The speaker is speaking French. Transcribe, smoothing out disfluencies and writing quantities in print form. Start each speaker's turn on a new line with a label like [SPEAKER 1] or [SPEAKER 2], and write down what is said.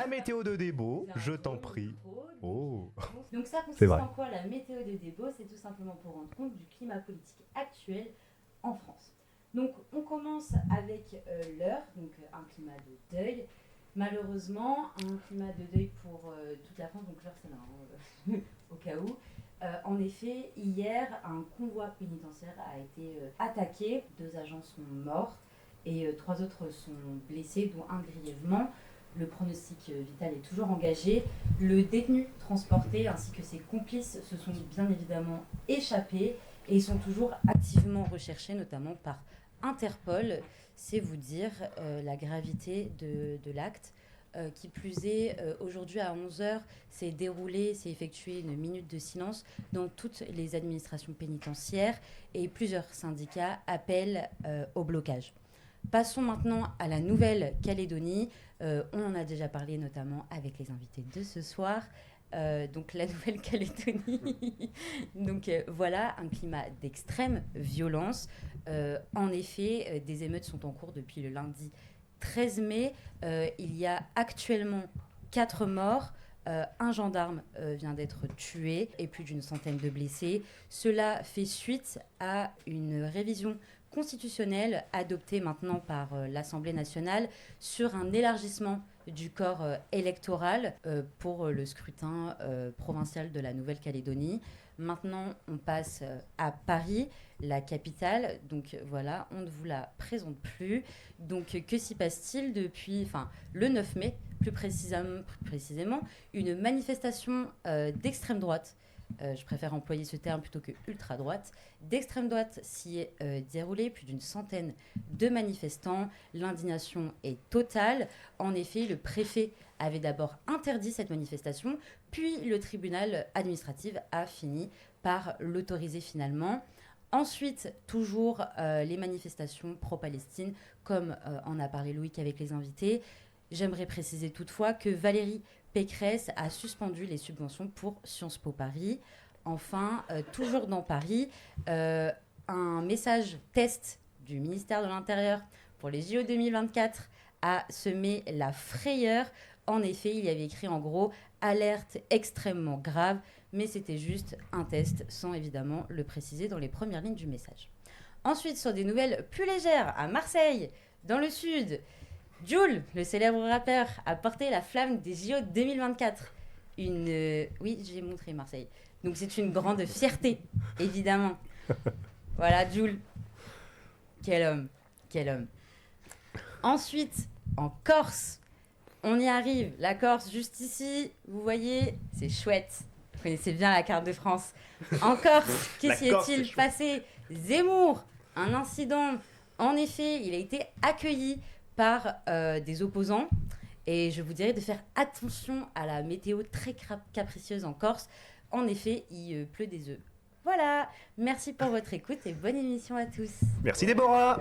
[SPEAKER 1] La météo de Débo, je t'en prie. Oh.
[SPEAKER 2] Donc ça
[SPEAKER 1] C'est
[SPEAKER 2] consiste
[SPEAKER 1] vrai.
[SPEAKER 2] en quoi la météo de Débo? C'est tout simplement pour rendre compte du climat politique actuel en France. Donc on commence avec l'heure, donc un climat de deuil. Malheureusement, un climat de deuil pour toute la France, donc l'heure c'est là, hein, au cas où. En effet, hier, un convoi pénitentiaire a été attaqué. 2 agents sont morts et 3 autres sont blessés, dont un grièvement. Le pronostic vital est toujours engagé. Le détenu transporté ainsi que ses complices se sont bien évidemment échappés et ils sont toujours activement recherchés, notamment par Interpol. C'est vous dire la gravité de l'acte. Qui plus est, aujourd'hui à 11h, s'est effectué une minute de silence dans toutes les administrations pénitentiaires et plusieurs syndicats appellent au blocage. Passons maintenant à la Nouvelle-Calédonie. On en a déjà parlé notamment avec les invités de ce soir. Donc la Nouvelle-Calédonie, donc voilà un climat d'extrême violence. En effet, des émeutes sont en cours depuis le lundi 13 mai. Il y a actuellement 4 morts. Un gendarme vient d'être tué et plus d'une centaine de blessés. Cela fait suite à une révision constitutionnelle adoptée maintenant par l'Assemblée nationale sur un élargissement du corps électoral pour le scrutin provincial de la Nouvelle-Calédonie. Maintenant, on passe à Paris, la capitale. Donc voilà, on ne vous la présente plus. Donc que s'y passe-t-il depuis le 9 mai, plus précisément, une manifestation d'extrême droite. Je préfère employer ce terme plutôt que ultra-droite. D'extrême droite s'y est déroulé plus d'une centaine de manifestants. L'indignation est totale. En effet, le préfet avait d'abord interdit cette manifestation, puis le tribunal administratif a fini par l'autoriser finalement. Ensuite, toujours les manifestations pro-Palestine, comme en a parlé Loïc avec les invités. J'aimerais préciser toutefois que Valérie Pécresse a suspendu les subventions pour Sciences Po Paris. Enfin, toujours dans Paris, un message test du ministère de l'Intérieur pour les JO 2024 a semé la frayeur. En effet, il y avait écrit en gros « alerte extrêmement grave », mais c'était juste un test sans évidemment le préciser dans les premières lignes du message. Ensuite, sur des nouvelles plus légères, à Marseille, dans le sud, Jul, le célèbre rappeur, a porté la flamme des JO 2024. Oui, j'ai montré Marseille. Donc c'est une grande fierté, évidemment. Voilà, Jul. Quel homme, quel homme. Ensuite, en Corse, on y arrive. La Corse, juste ici, vous voyez, c'est chouette. Vous connaissez bien la carte de France. En Corse, qu'est-ce qui est-il passé? Zemmour, un incident. En effet, il a été accueilli par des opposants. Et je vous dirais de faire attention à la météo très capricieuse en Corse. En effet, il pleut des œufs. Voilà, merci pour votre écoute et bonne émission à tous.
[SPEAKER 1] Merci Déborah.